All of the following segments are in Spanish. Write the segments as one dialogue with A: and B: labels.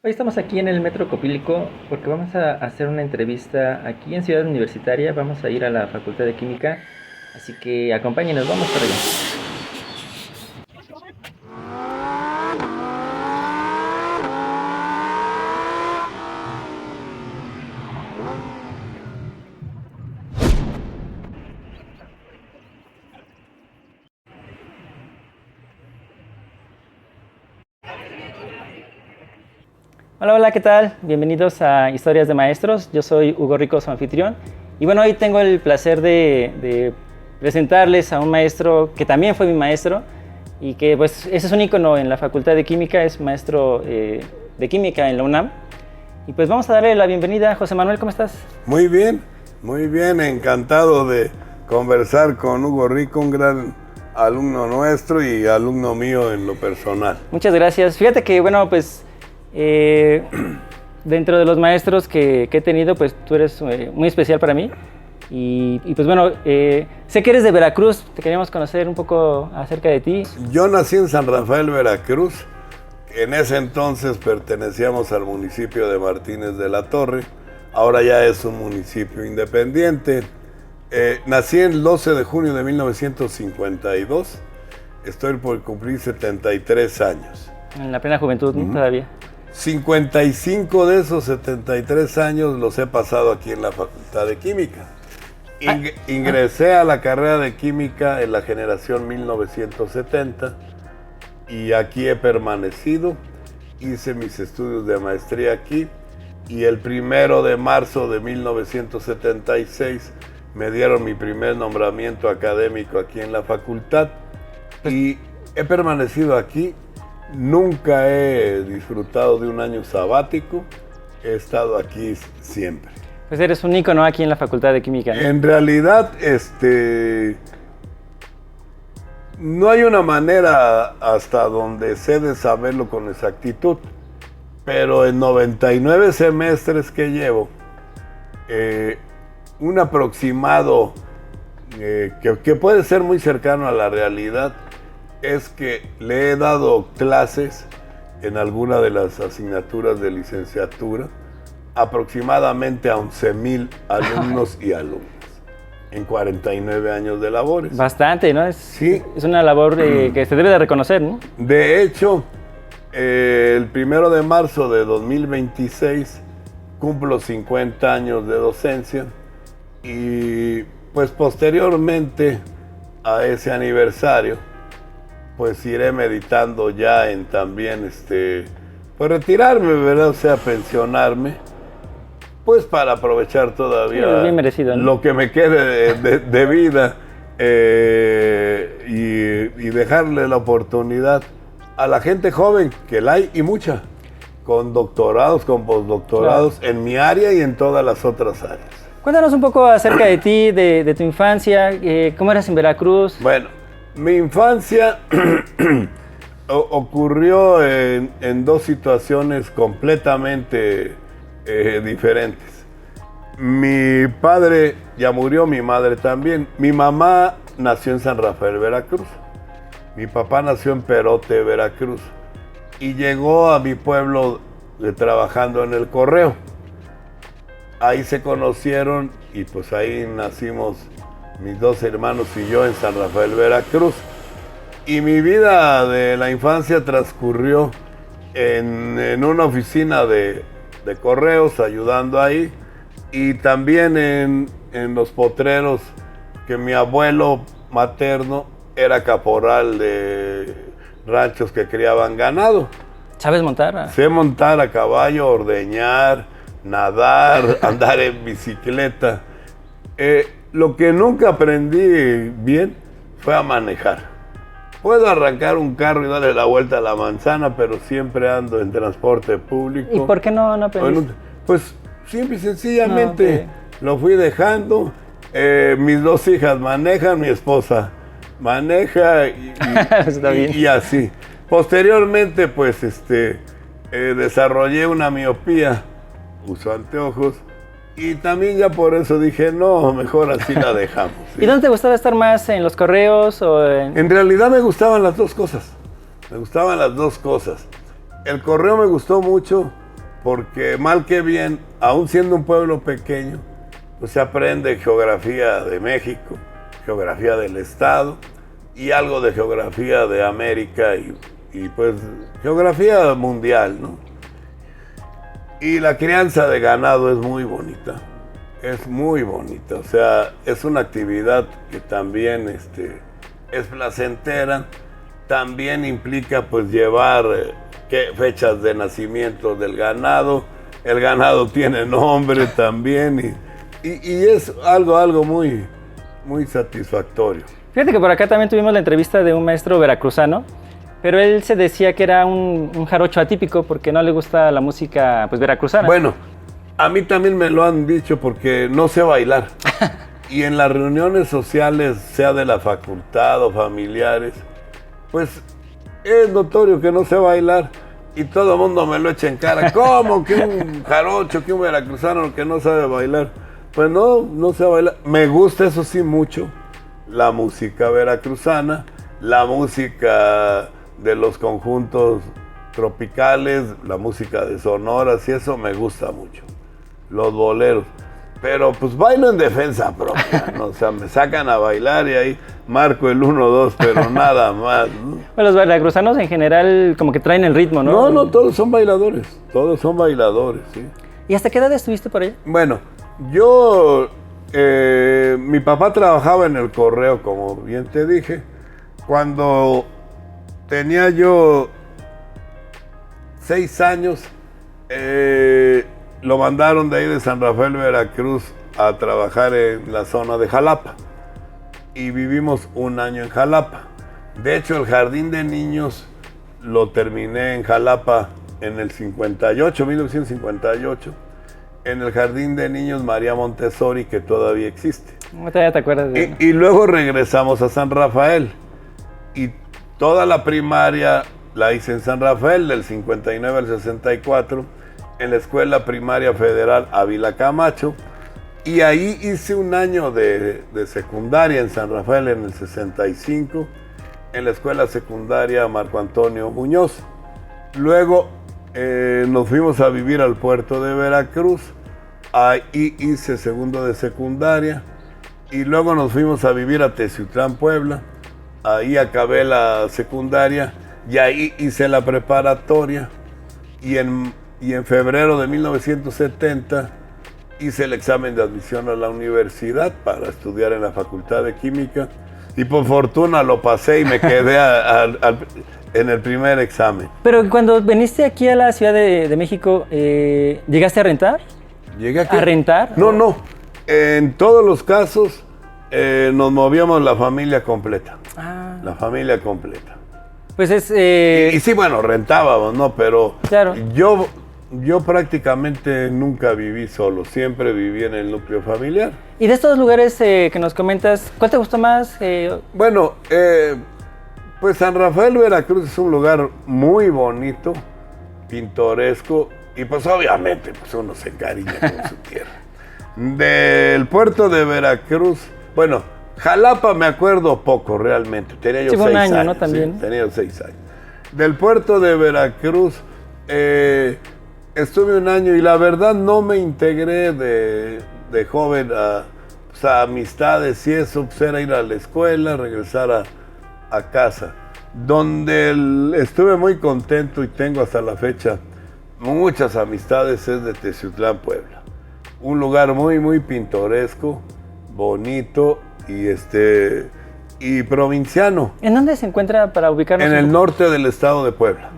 A: Hoy estamos aquí en el Metro Copilco porque vamos a hacer una entrevista aquí en Ciudad Universitaria. Vamos a ir a la Facultad de Química, así que acompáñenos, vamos para allá. Hola, hola, ¿qué tal? Bienvenidos a Historias de Maestros. Yo soy Hugo Rico, su anfitrión. Y bueno, hoy tengo el placer de presentarles a un maestro que también fue mi maestro y que pues ese es un ícono en la Facultad de Química, es maestro de Química en la UNAM. Y pues vamos a darle la bienvenida a José Manuel, ¿cómo estás?
B: Muy bien, encantado de conversar con Hugo Rico, un gran alumno nuestro y alumno mío en lo personal.
A: Muchas gracias. Fíjate que, bueno, pues dentro de los maestros que he tenido, pues tú eres muy especial para mí. Y pues bueno, sé que eres de Veracruz, te queríamos conocer un poco acerca de ti.
B: Yo nací en San Rafael, Veracruz. En ese entonces pertenecíamos al municipio de Martínez de la Torre. Ahora ya es un municipio independiente. Nací el 12 de junio de 1952. Estoy por cumplir 73 años.
A: En la plena juventud, ¿no? Todavía.
B: 55 de esos 73 años los he pasado aquí en la Facultad de Química. Ingresé a la carrera de Química en la generación 1970 y aquí he permanecido. Hice mis estudios de maestría aquí y el 1 de marzo de 1976 me dieron mi primer nombramiento académico aquí en la facultad y he permanecido aquí. Nunca he disfrutado de un año sabático, he estado aquí siempre.
A: Pues eres un ícono aquí en la Facultad de Química, ¿no?
B: En realidad, no hay una manera hasta donde sé de saberlo con exactitud, pero en 99 semestres que llevo, un aproximado que puede ser muy cercano a la realidad, es que le he dado clases en alguna de las asignaturas de licenciatura aproximadamente a 11,000 alumnos y alumnas en 49 años de labores.
A: Bastante, ¿no?
B: Sí.
A: Es una labor que se debe de reconocer, ¿no?
B: De hecho, el 1 de marzo de 2026 cumplo 50 años de docencia y pues posteriormente a ese aniversario pues iré meditando ya en también pues retirarme, ¿verdad? O sea, pensionarme, pues para aprovechar todavía
A: bien merecido, ¿no?
B: lo que me quede de vida y dejarle la oportunidad a la gente joven, que la hay y mucha, con doctorados, con postdoctorados, claro, en mi área y en todas las otras áreas.
A: Cuéntanos un poco acerca de ti, de tu infancia, cómo eras en Veracruz.
B: Bueno, mi infancia ocurrió en dos situaciones completamente diferentes. Mi padre ya murió, mi madre también. Mi mamá nació en San Rafael, Veracruz. Mi papá nació en Perote, Veracruz. Y llegó a mi pueblo trabajando en el correo. Ahí se conocieron y pues ahí nacimos mis dos hermanos y yo en San Rafael, Veracruz. Y mi vida de la infancia transcurrió en una oficina de correos, ayudando ahí, y también en los potreros, que mi abuelo materno era caporal de ranchos que criaban ganado.
A: ¿Sabes montar?
B: Sé montar a caballo, ordeñar, nadar, andar en bicicleta. Lo que nunca aprendí bien fue a manejar. Puedo arrancar un carro y darle la vuelta a la manzana, pero siempre ando en transporte público.
A: ¿Y por qué no aprendiste?
B: Pues simple y sencillamente lo fui dejando. Mis dos hijas manejan, mi esposa maneja y así. Posteriormente, pues desarrollé una miopía, uso anteojos. Y también ya por eso dije, no, mejor así la dejamos. ¿Sí?
A: ¿Y dónde te gustaba estar más? ¿En los correos o en...?
B: En realidad me gustaban las dos cosas. Me gustaban las dos cosas. El correo me gustó mucho porque mal que bien, aún siendo un pueblo pequeño, pues se aprende geografía de México, geografía del estado y algo de geografía de América y pues geografía mundial, ¿no? Y la crianza de ganado es muy bonita, o sea, es una actividad que también es placentera, también implica pues llevar fechas de nacimiento del ganado, el ganado tiene nombre también y es algo muy, muy satisfactorio.
A: Fíjate que por acá también tuvimos la entrevista de un maestro veracruzano, pero él se decía que era un jarocho atípico porque no le gusta la música pues veracruzana.
B: Bueno, a mí también me lo han dicho porque no sé bailar. Y en las reuniones sociales, sea de la facultad o familiares, pues es notorio que no sé bailar y todo el mundo me lo echa en cara. ¿Cómo que un jarocho, que un veracruzano que no sabe bailar? Pues no sé bailar. Me gusta, eso sí, mucho la música veracruzana, la música de los conjuntos tropicales, la música de sonoras y eso me gusta mucho, los boleros. Pero pues bailo en defensa propia, ¿no? O sea, me sacan a bailar y ahí marco el 1-2, pero nada más, ¿no?
A: Bueno, los veracruzanos en general como que traen el ritmo, ¿no?
B: No, todos son bailadores, ¿sí?
A: ¿Y hasta qué edad estuviste por allá?
B: Bueno, yo, mi papá trabajaba en el correo, como bien te dije. Cuando tenía yo 6 años, lo mandaron de ahí de San Rafael, Veracruz, a trabajar en la zona de Jalapa. Y vivimos 1 año en Jalapa. De hecho, el jardín de niños lo terminé en Jalapa en el 1958, en el jardín de niños María Montessori, que todavía existe.
A: ¿Todavía te acuerdas de eso?
B: Y luego regresamos a San Rafael. Y toda la primaria la hice en San Rafael, del 59 al 64, en la Escuela Primaria Federal Ávila Camacho. Y ahí hice 1 año de secundaria en San Rafael en el 65, en la Escuela Secundaria Marco Antonio Muñoz. Luego nos fuimos a vivir al puerto de Veracruz, ahí hice 2º de secundaria, y luego nos fuimos a vivir a Teciutlán, Puebla, ahí acabé la secundaria, y ahí hice la preparatoria, y en febrero de 1970 hice el examen de admisión a la universidad para estudiar en la Facultad de Química, y por fortuna lo pasé y me quedé en el primer examen.
A: Pero cuando viniste aquí a la Ciudad de México, ¿llegaste a rentar?
B: ¿Llegué aquí?
A: ¿A rentar?
B: No. En todos los casos nos movíamos la familia completa.
A: Ah.
B: La familia completa.
A: Pues es...
B: Y sí, bueno, rentábamos, ¿no? Pero
A: claro.
B: yo prácticamente nunca viví solo, siempre viví en el núcleo familiar.
A: Y de estos lugares que nos comentas, ¿cuál te gustó más?
B: Bueno, pues San Rafael, Veracruz es un lugar muy bonito, pintoresco, y pues obviamente pues uno se encariña con su tierra. Del puerto de Veracruz, bueno, Jalapa me acuerdo poco realmente, tenía yo 6 años.
A: 1 año, ¿no? También.
B: Sí, tenía 6 años. Del puerto de Veracruz estuve 1 año y la verdad no me integré de joven a amistades y eso, pues era ir a la escuela, regresar a casa. Donde estuve muy contento y tengo hasta la fecha muchas amistades es de Teciutlán, Puebla. Un lugar muy, muy pintoresco, bonito y provinciano.
A: ¿En dónde se encuentra para ubicarnos?
B: En el norte del estado de Puebla.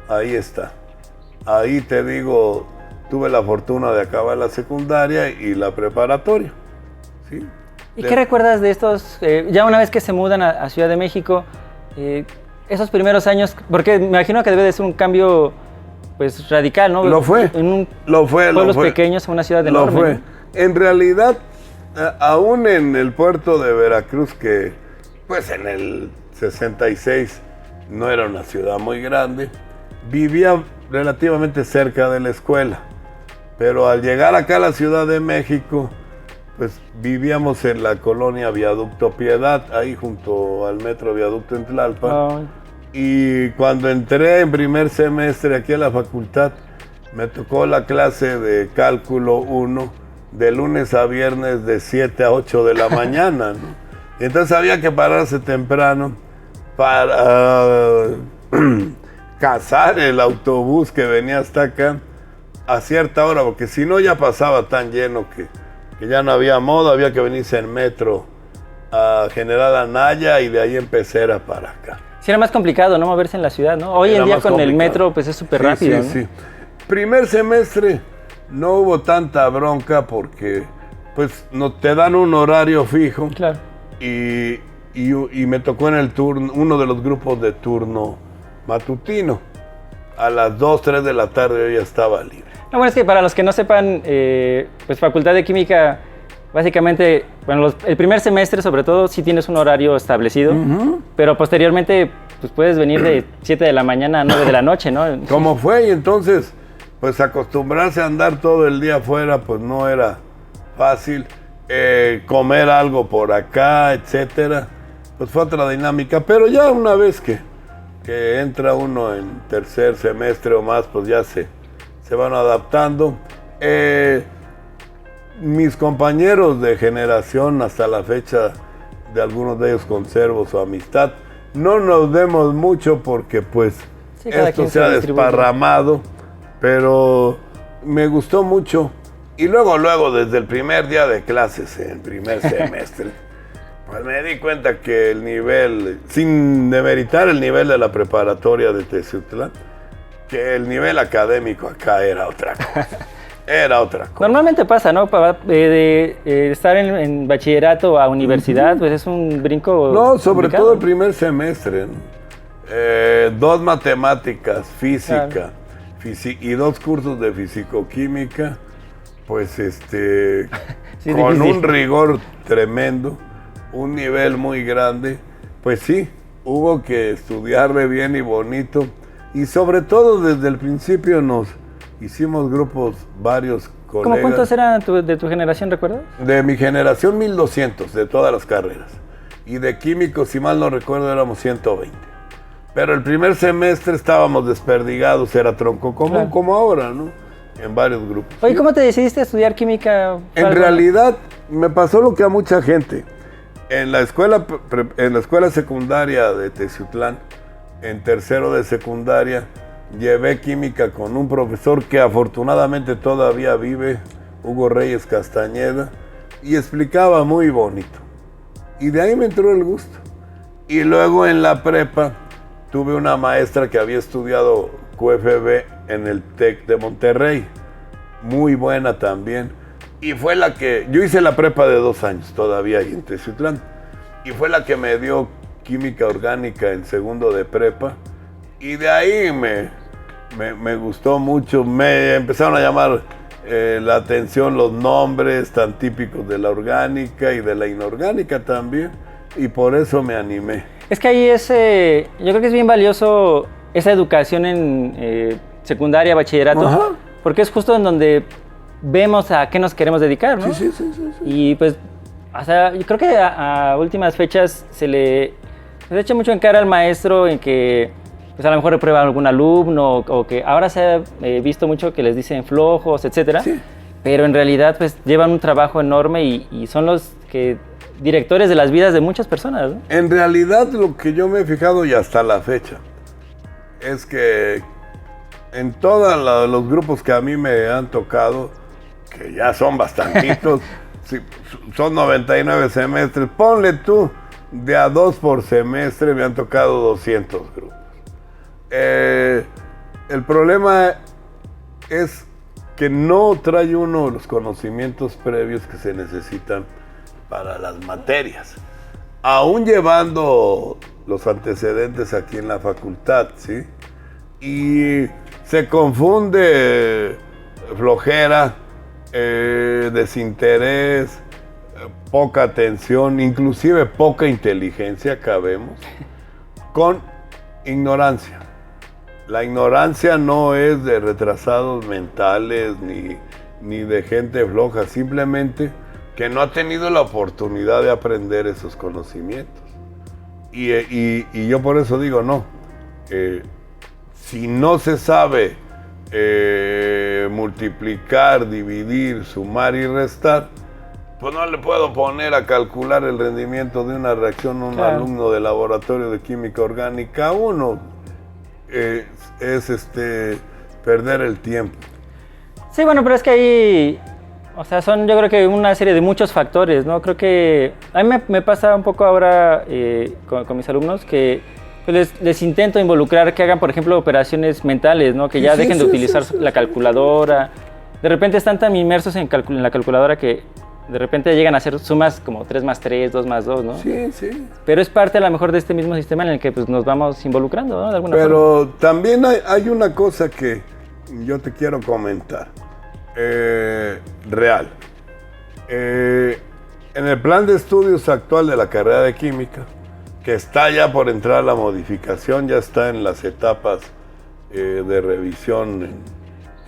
B: Ahí está. Ahí te digo, tuve la fortuna de acabar la secundaria y la preparatoria. ¿Sí?
A: ¿Y qué recuerdas de estos, ya una vez que se mudan a Ciudad de México, esos primeros años? Porque me imagino que debe de ser un cambio pues radical, ¿no?
B: Lo fue.
A: Pueblos pequeños a una ciudad enorme.
B: Lo fue.
A: ¿No?
B: En realidad, aún en el puerto de Veracruz, que pues en el 66 no era una ciudad muy grande, vivía relativamente cerca de la escuela. Pero al llegar acá a la Ciudad de México, pues vivíamos en la colonia Viaducto Piedad, ahí junto al metro Viaducto en Tlalpan. Y cuando entré en primer semestre aquí a la facultad, me tocó la clase de cálculo 1 de lunes a viernes de 7 a 8 de la mañana, ¿no? Y entonces había que pararse temprano para cazar el autobús que venía hasta acá a cierta hora, porque si no ya pasaba tan lleno que ya no había modo, había que venirse en metro a General Anaya y de ahí en Pecera para acá.
A: Sí, era más complicado, ¿no? Moverse en la ciudad, ¿no? Hoy en día con el metro, pues es súper rápido,
B: sí,
A: ¿no?
B: Sí. Primer semestre no hubo tanta bronca porque pues no te dan un horario fijo.
A: Claro.
B: Y me tocó en el turno, uno de los grupos de turno matutino. A las 2, 3 de la tarde yo ya estaba libre.
A: No, bueno, es que para los que no sepan, pues Facultad de Química, básicamente, bueno, el primer semestre sobre todo sí tienes un horario establecido, pero posteriormente pues puedes venir de 7 de la mañana a 9 de la noche, ¿no?
B: ¿Cómo fue? Y entonces, pues acostumbrarse a andar todo el día afuera, pues no era fácil. Comer algo por acá, etcétera, pues fue otra dinámica. Pero ya una vez que entra uno en tercer semestre o más, pues ya se van adaptando. Mis compañeros de generación, hasta la fecha, de algunos de ellos conservo su amistad. No nos vemos mucho porque pues esto se ha desparramado, pero me gustó mucho. Y luego, desde el primer día de clases, en primer semestre, pues me di cuenta que el nivel, sin demeritar el nivel de la preparatoria de Teciutlán, que el nivel académico acá era otra cosa. Era otra cosa.
A: Normalmente pasa, ¿no? De estar en bachillerato a universidad, pues es un brinco.
B: No, sobre
A: complicado.
B: todo el primer semestre, ¿no? 2 matemáticas, física,
A: Claro.
B: y 2 cursos de fisicoquímica, pues
A: Sí,
B: con
A: difícil.
B: un rigor tremendo, un nivel muy grande, pues sí, hubo que estudiarle bien y bonito, y sobre todo desde el principio nos hicimos grupos, varios colegas.
A: ¿Cómo cuántos eran de tu generación, recuerdas?
B: De mi generación 1200, de todas las carreras, y de químicos, si mal no recuerdo, éramos 120. Pero el primer semestre estábamos desperdigados, era tronco común,
A: Claro.
B: como ahora, ¿no? En varios grupos.
A: Oye, ¿cómo te decidiste a estudiar química?
B: En realidad, me pasó lo que a mucha gente. En la escuela secundaria de Teciutlán, en tercero de secundaria, llevé química con un profesor que afortunadamente todavía vive, Hugo Reyes Castañeda, y explicaba muy bonito. Y de ahí me entró el gusto. Y luego en la prepa tuve una maestra que había estudiado QFB en el TEC de Monterrey, muy buena también, y fue la que, yo hice la prepa de 2 años todavía ahí en Teciutlán, y fue la que me dio química orgánica en segundo de prepa, y de ahí me gustó mucho, me empezaron a llamar la atención los nombres tan típicos de la orgánica y de la inorgánica también, y por eso me animé.
A: Es que ahí yo creo que es bien valioso esa educación en secundaria, bachillerato,
B: Ajá.
A: porque es justo en donde vemos a qué nos queremos dedicar, ¿no?
B: Sí.
A: Y pues, o sea, yo creo que a últimas fechas se le echa mucho en cara al maestro en que pues a lo mejor reprueba algún alumno o que ahora se ha visto mucho que les dicen flojos, etcétera.
B: Sí.
A: Pero en realidad pues llevan un trabajo enorme y son los directores de las vidas de muchas personas, ¿no?
B: En realidad lo que yo me he fijado y hasta la fecha es que en todos los grupos que a mí me han tocado, que ya son bastantitos, sí, son 99 semestres, ponle tú, de a 2 por semestre me han tocado 200 grupos. El problema es que no trae uno los conocimientos previos que se necesitan para las materias. Aún llevando los antecedentes aquí en la facultad, ¿sí? Y se confunde flojera, desinterés, poca atención, inclusive poca inteligencia, cabemos, con ignorancia. La ignorancia no es de retrasados mentales ni de gente floja, simplemente que no ha tenido la oportunidad de aprender esos conocimientos. Y yo por eso digo, no, si no se sabe multiplicar, dividir, sumar y restar, pues no le puedo poner a calcular el rendimiento de una reacción a un alumno de laboratorio de química orgánica 1. Es perder el tiempo.
A: Sí, bueno, pero es que ahí, o sea, son yo creo que una serie de muchos factores, ¿no? Creo que a mí me pasa un poco ahora con mis alumnos que pues les intento involucrar que hagan, por ejemplo, operaciones mentales, ¿no? Que ya dejen de utilizar la calculadora. De repente están tan inmersos en la calculadora que de repente llegan a hacer sumas como 3 más 3, 2 más 2, ¿no?
B: Sí, sí.
A: Pero es parte a lo mejor de este mismo sistema en el que pues, nos vamos involucrando, ¿no? De alguna forma.
B: Pero también hay una cosa que yo te quiero comentar. Real. En el plan de estudios actual de la carrera de química, que está ya por entrar a la modificación, ya está en las etapas de revisión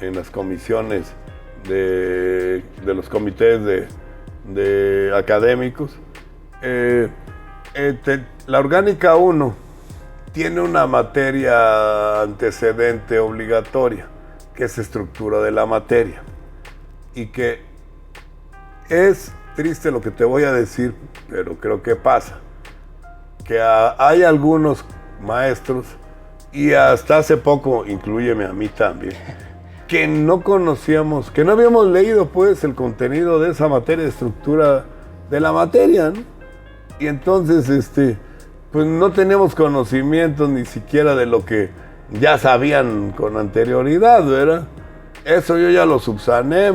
B: en las comisiones de los comités de académicos. La orgánica 1 tiene una materia antecedente obligatoria, que es estructura de la materia, y que es triste lo que te voy a decir, pero creo que pasa, que hay algunos maestros, y hasta hace poco, inclúyeme a mí también, que no conocíamos, que no habíamos leído pues el contenido de esa materia de estructura de la materia, ¿no? Y entonces pues no teníamos conocimiento ni siquiera de lo que ya sabían con anterioridad, ¿verdad? Eso yo ya lo subsané,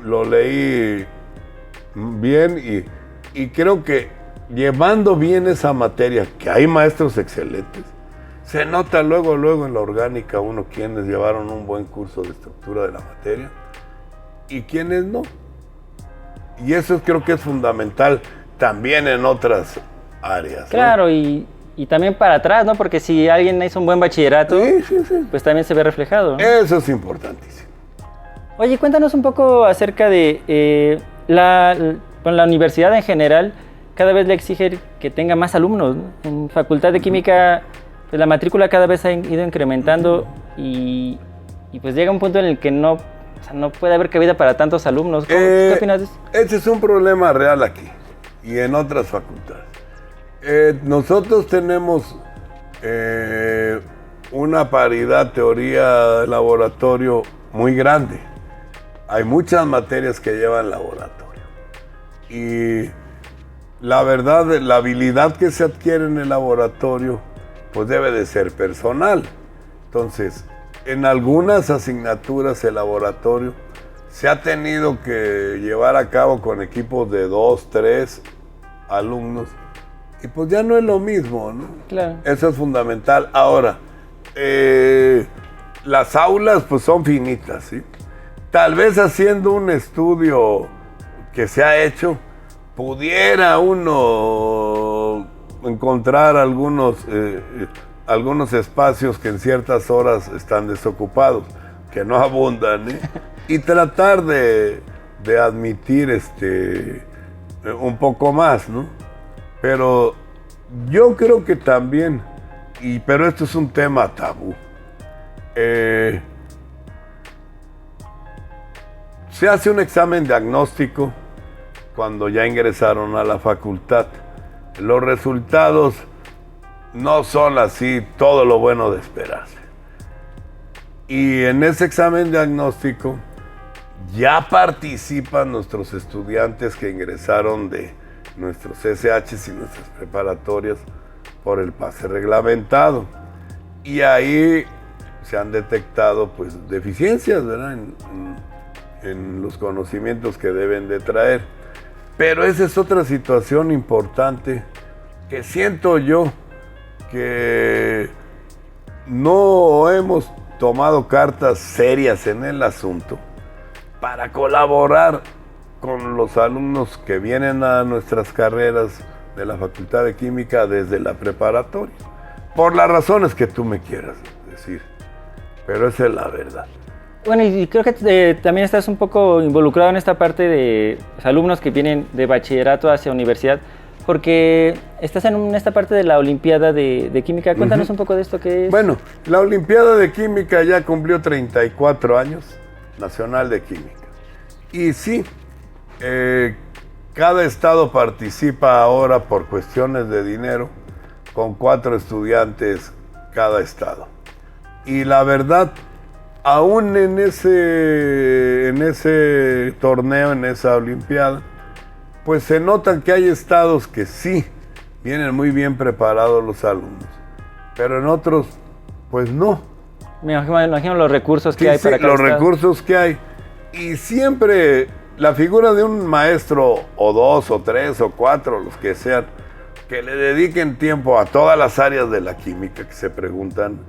B: lo leí bien y creo que llevando bien esa materia, que hay maestros excelentes, se nota luego en la orgánica 1 quienes llevaron un buen curso de estructura de la materia y quienes no. Y eso creo que es fundamental también en otras áreas.
A: Claro, ¿no? Y también para atrás, ¿no? Porque si alguien hizo un buen bachillerato,
B: sí.
A: pues también se ve reflejado, ¿no?
B: Eso es importantísimo.
A: Oye, cuéntanos un poco acerca de la universidad en general, cada vez le exige que tenga más alumnos, ¿no? En Facultad de Química, pues la matrícula cada vez ha ido incrementando y pues llega un punto en el que no puede haber cabida para tantos alumnos. ¿Qué opinas de eso?
B: Ese es un problema real aquí y en otras facultades. Nosotros tenemos una paridad teoría-laboratorio muy grande. Hay muchas materias que llevan laboratorio. Y la verdad, la habilidad que se adquiere en el laboratorio, pues debe de ser personal. Entonces, en algunas asignaturas el laboratorio se ha tenido que llevar a cabo con equipos de 2, 3 alumnos. Y pues ya no es lo mismo, ¿no?
A: Claro.
B: Eso es fundamental. Ahora, las aulas pues son finitas, ¿sí? Tal vez haciendo un estudio que se ha hecho, pudiera uno encontrar algunos espacios que en ciertas horas están desocupados, que no abundan, ¿eh? Y tratar de admitir un poco más, ¿no? Pero yo creo que también, pero esto es un tema tabú, se hace un examen diagnóstico cuando ya ingresaron a la facultad. Los resultados no son así todo lo bueno de esperarse. Y en ese examen diagnóstico ya participan nuestros estudiantes que ingresaron de nuestros SHs y nuestras preparatorias por el pase reglamentado. Y ahí se han detectado pues deficiencias, ¿verdad? En los conocimientos que deben de traer. Pero esa es otra situación importante que siento yo que no hemos tomado cartas serias en el asunto para colaborar con los alumnos que vienen a nuestras carreras de la Facultad de Química desde la preparatoria, por las razones que tú me quieras decir, pero esa es la verdad.
A: Bueno, y creo que también estás un poco involucrado en esta parte de los alumnos que vienen de bachillerato hacia universidad. porque estás en esta parte de la Olimpiada de Química. Cuéntanos un poco de esto que es.
B: Bueno, la Olimpiada de Química ya cumplió 34 años, Nacional de Química. Y sí, cada estado participa ahora por cuestiones de dinero con 4 estudiantes cada estado. Y la verdad, aún en ese torneo, en esa Olimpiada, pues se nota que hay estados que sí vienen muy bien preparados los alumnos, pero en otros, pues no.
A: Me imagino los recursos que hay para cada
B: los
A: estado.
B: recursos que hay. Y siempre la figura de un maestro, o 2, o 3, o 4, los que sean, que le dediquen tiempo a todas las áreas de la química que se preguntan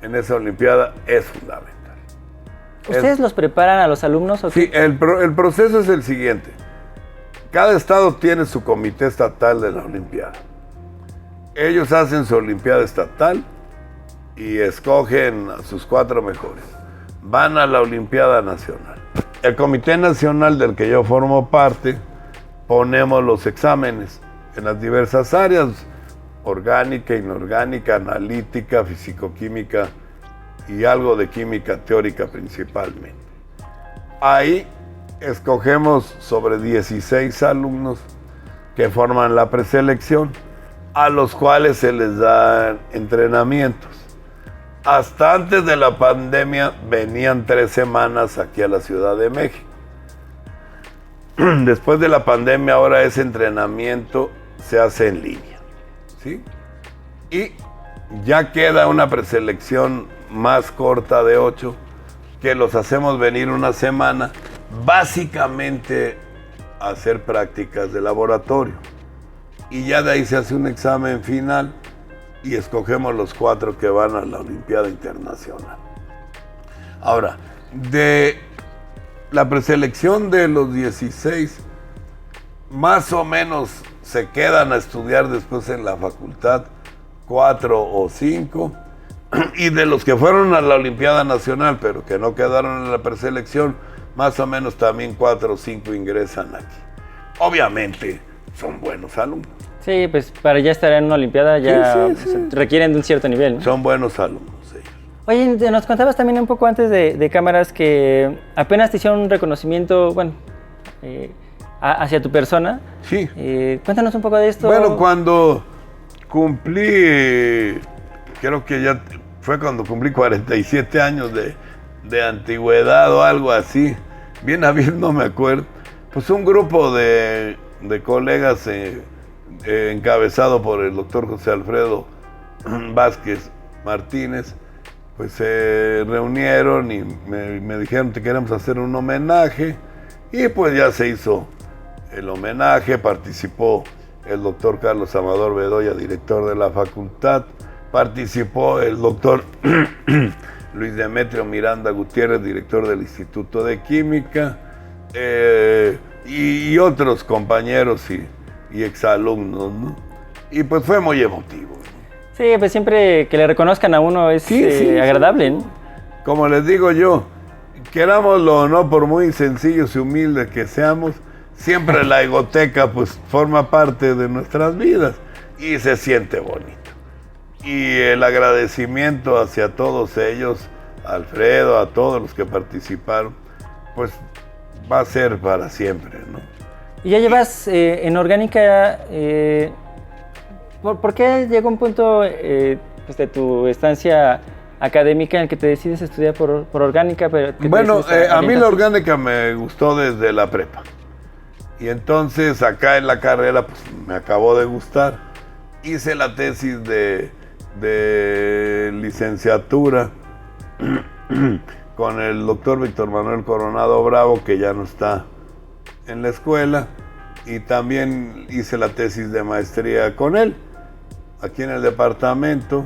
B: en esa Olimpiada, es fundamental.
A: ¿Ustedes los preparan a los alumnos o qué?
B: Sí, el proceso es el siguiente. Cada estado tiene su comité estatal de la Olimpiada. Ellos hacen su Olimpiada estatal y escogen a sus 4 mejores. Van a la Olimpiada Nacional. El Comité Nacional del que yo formo parte, ponemos los exámenes en las diversas áreas, orgánica, inorgánica, analítica, fisicoquímica y algo de química teórica principalmente. Ahí escogemos sobre 16 alumnos que forman la preselección, a los cuales se les dan entrenamientos. Hasta antes de la pandemia venían 3 semanas aquí a la Ciudad de México. Después de la pandemia ahora ese entrenamiento se hace en línea, ¿sí? Y ya queda una preselección más corta de 8, que los hacemos venir una semana, básicamente a hacer prácticas de laboratorio. Y ya de ahí se hace un examen final y escogemos los 4 que van a la Olimpiada Internacional. Ahora, de la preselección de los 16, más o menos se quedan a estudiar después en la facultad 4 o 5, y de los que fueron a la Olimpiada Nacional, pero que no quedaron en la preselección, más o menos también 4 o 5 ingresan aquí. Obviamente son buenos alumnos.
A: Sí, pues para ya estar en una Olimpiada ya
B: sí.
A: requieren de un cierto nivel, ¿no?
B: Son buenos alumnos ellos.
A: Oye, nos contabas también un poco antes de cámaras que apenas te hicieron un reconocimiento, bueno, hacia tu persona.
B: Sí.
A: Cuéntanos un poco de esto.
B: Bueno, cuando cumplí, creo que ya fue cuando cumplí 47 años de antigüedad o algo así, bien a bien no me acuerdo, pues un grupo de colegas encabezado por el doctor José Alfredo Vázquez Martínez, pues se reunieron y me dijeron que queremos hacer un homenaje, y pues ya se hizo el homenaje. Participó el doctor Carlos Amador Bedoya, director de la facultad, participó el doctor Luis Demetrio Miranda Gutiérrez, director del Instituto de Química, y otros compañeros y exalumnos, ¿no? Y pues fue muy emotivo.
A: Sí, pues siempre que le reconozcan a uno es agradable, ¿no?
B: Como les digo yo, querámoslo o no, por muy sencillos y humildes que seamos, siempre la egoteca pues forma parte de nuestras vidas y se siente bonito. Y el agradecimiento hacia todos ellos, a Alfredo, a todos los que participaron, pues va a ser para siempre, ¿no?
A: Y ya llevas en orgánica, ¿por qué llegó un punto pues de tu estancia académica en el que te decides estudiar por orgánica?
B: Bueno, a mí la orgánica me gustó desde la prepa. Y entonces acá en la carrera pues me acabó de gustar. Hice la tesis de licenciatura con el doctor Víctor Manuel Coronado Bravo, que ya no está en la escuela, y también hice la tesis de maestría con él, aquí en el departamento.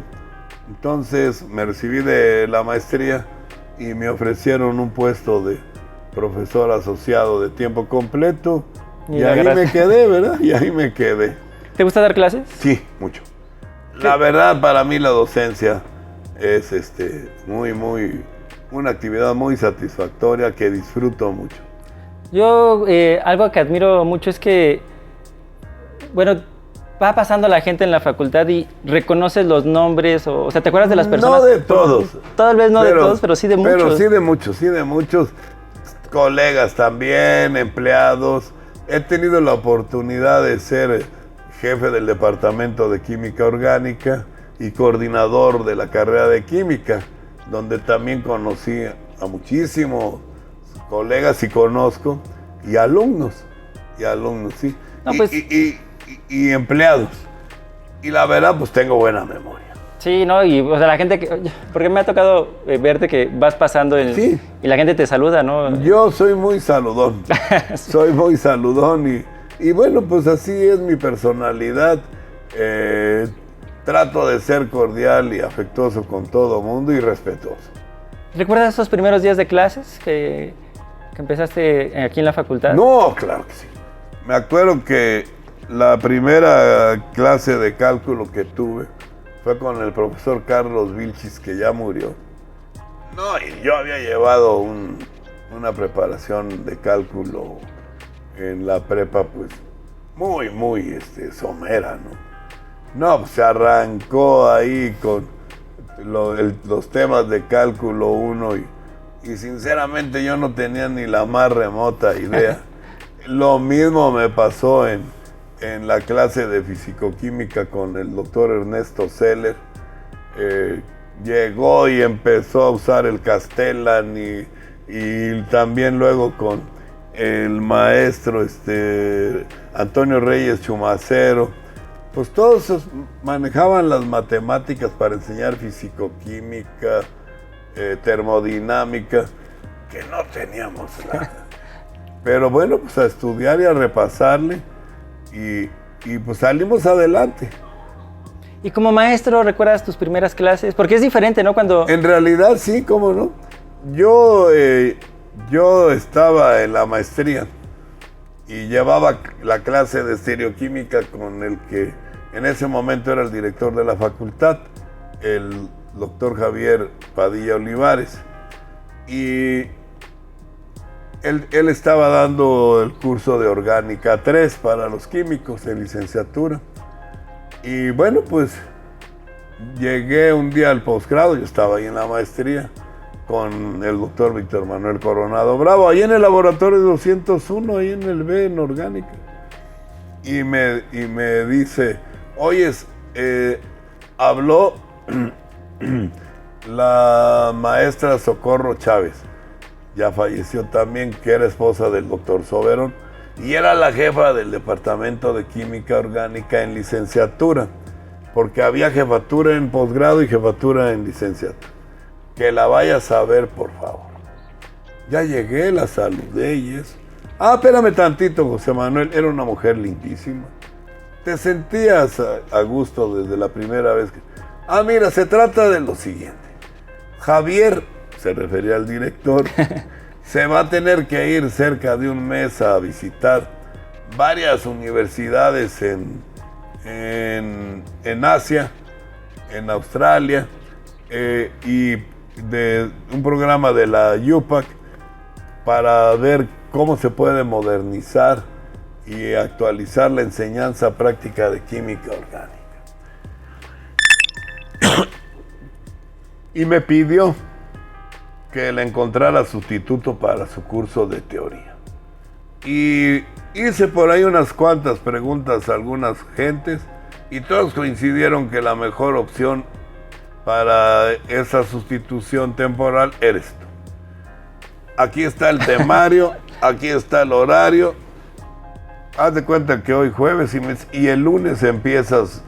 B: Entonces me recibí de la maestría y me ofrecieron un puesto de profesor asociado de tiempo completo, y ahí me quedé, ¿verdad? Y ahí me quedé.
A: ¿Te gusta dar clases?
B: Sí, mucho. La verdad, para mí la docencia es una actividad muy satisfactoria que disfruto mucho.
A: Yo algo que admiro mucho es que, bueno, va pasando la gente en la facultad y reconoces los nombres, o sea, ¿te acuerdas de las personas?
B: No de todos.
A: Tal vez no de todos, pero sí de muchos.
B: Pero sí de muchos. Colegas también, empleados. He tenido la oportunidad de ser jefe del departamento de química orgánica y coordinador de la carrera de química, donde también conocí a muchísimos colegas y conozco, y alumnos, sí.
A: No, pues,
B: y empleados. Y la verdad, pues tengo buena memoria.
A: sí, ¿no? Y, o sea, la gente porque me ha tocado verte que vas pasando
B: Sí.
A: y la gente te saluda, ¿no?
B: Yo soy muy saludón.
A: Sí.
B: Soy muy saludón y bueno, pues así es mi personalidad. Trato de ser cordial y afectuoso con todo mundo y respetuoso.
A: ¿Recuerdas esos primeros días de clases que empezaste aquí en la facultad?
B: No, claro que sí. Me acuerdo que la primera clase de cálculo que tuve fue con el profesor Carlos Vilchis, que ya murió. No, y yo había llevado una preparación de cálculo en la prepa, pues, muy somera, ¿no? No, pues se arrancó ahí con los temas de cálculo 1 y sinceramente yo no tenía ni la más remota idea. Lo mismo me pasó en la clase de fisicoquímica con el doctor Ernesto Seller. Llegó y empezó a usar el Castellan y también luego con el maestro Antonio Reyes Chumacero. Pues todos manejaban las matemáticas para enseñar fisicoquímica, termodinámica, que no teníamos nada. Pero bueno, pues a estudiar y a repasarle y pues salimos adelante.
A: Y como maestro, ¿recuerdas tus primeras clases? Porque es diferente, ¿no? Cuando...
B: En realidad sí, ¿cómo no? Yo estaba en la maestría y llevaba la clase de estereoquímica con el que en ese momento era el director de la facultad, el doctor Javier Padilla Olivares. Y él estaba dando el curso de orgánica 3 para los químicos en licenciatura. Y bueno, pues llegué un día al posgrado, yo estaba ahí en la maestría con el doctor Víctor Manuel Coronado Bravo, ahí en el laboratorio 201, ahí en el B, en orgánica. Y me dice, oyes, habló la maestra Socorro Chávez, ya falleció también, que era esposa del doctor Soberón, y era la jefa del departamento de química orgánica en licenciatura, porque había jefatura en posgrado y jefatura en licenciatura. Que la vayas a ver, por favor. Ya llegué, la saludé y eso. Ah, espérame tantito, José Manuel, era una mujer lindísima. Te sentías a gusto desde la primera vez que... Ah, mira, se trata de lo siguiente. Javier, se refería al director, se va a tener que ir cerca de un mes a visitar varias universidades en Asia, en Australia, y de un programa de la UPAC para ver cómo se puede modernizar y actualizar la enseñanza práctica de química orgánica. Y me pidió que le encontrara sustituto para su curso de teoría. Y hice por ahí unas cuantas preguntas a algunas gentes y todos coincidieron que la mejor opción para esa sustitución temporal eres tú. Aquí está el temario, aquí está el horario. Haz de cuenta que hoy jueves y el lunes empiezas,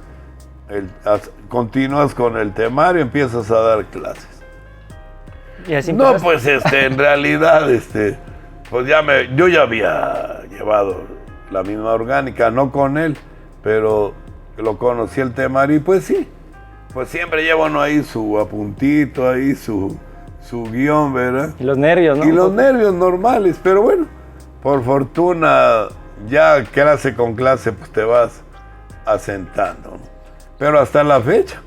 B: continúas con el temario, empiezas a dar clases.
A: ¿Y así
B: no,
A: empezaste?
B: pues en realidad, pues yo ya había llevado la misma orgánica, no con él, pero lo conocí el temario y pues sí. Pues siempre lleva uno ahí su apuntito, ahí su guión, ¿verdad?
A: Y los nervios, ¿no?
B: Y los nervios normales, pero bueno, por fortuna, ya clase con clase, pues te vas asentando, ¿no? Pero hasta la fecha,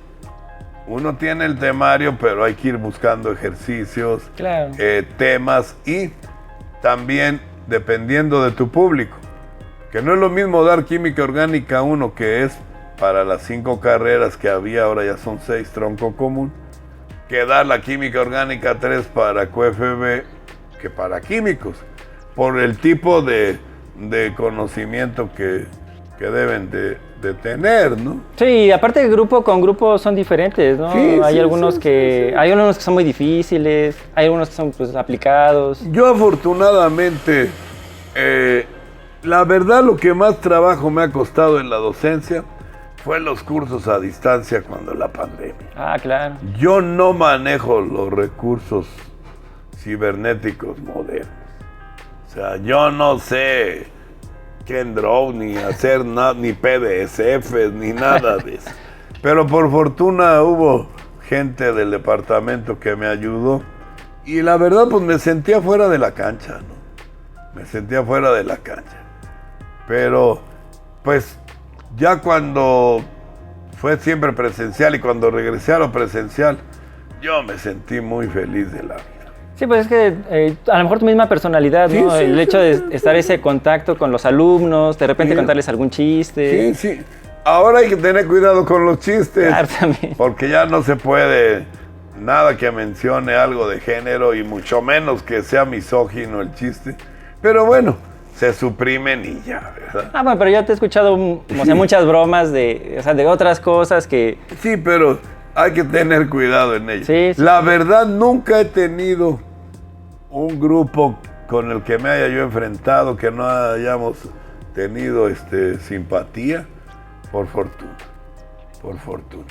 B: uno tiene el temario, pero hay que ir buscando ejercicios,
A: claro,
B: temas y también dependiendo de tu público, que no es lo mismo dar química orgánica 1, que es para las 5 carreras que había, ahora ya son 6, tronco común, que dar la química orgánica 3 para QFB que para químicos, por el tipo de conocimiento que deben de tener, ¿no?
A: Sí, aparte grupo con grupo son diferentes, ¿no?
B: Sí,
A: hay
B: sí,
A: algunos
B: sí,
A: que
B: sí.
A: hay algunos que son muy difíciles, hay algunos que son pues aplicados.
B: Yo afortunadamente, la verdad lo que más trabajo me ha costado en la docencia fue los cursos a distancia cuando la pandemia.
A: Ah, claro.
B: Yo no manejo los recursos cibernéticos modernos. O sea, yo no sé Kendraw, ni hacer nada, ni PDSF, ni nada de eso. Pero por fortuna hubo gente del departamento que me ayudó. Y la verdad, pues me sentía fuera de la cancha, ¿no? Me sentía fuera de la cancha. Pero, pues, ya cuando fue siempre presencial y cuando regresé a lo presencial, yo me sentí muy feliz de la vida.
A: Sí, pues es que a lo mejor tu misma personalidad, ¿no?
B: Sí, sí,
A: el hecho de
B: sí,
A: estar ese contacto con los alumnos, de repente
B: Sí.
A: contarles algún chiste.
B: Sí, sí. Ahora hay que tener cuidado con los chistes.
A: Claro, también.
B: Porque ya no se puede nada que mencione algo de género y mucho menos que sea misógino el chiste. Pero bueno, se suprimen y ya, ¿verdad?
A: Ah, bueno, pero yo te he escuchado o sea, muchas bromas de otras cosas que...
B: Sí, pero hay que tener cuidado en ello.
A: Sí, sí.
B: La verdad, nunca he tenido un grupo con el que me haya yo enfrentado que no hayamos tenido simpatía, por fortuna, por fortuna.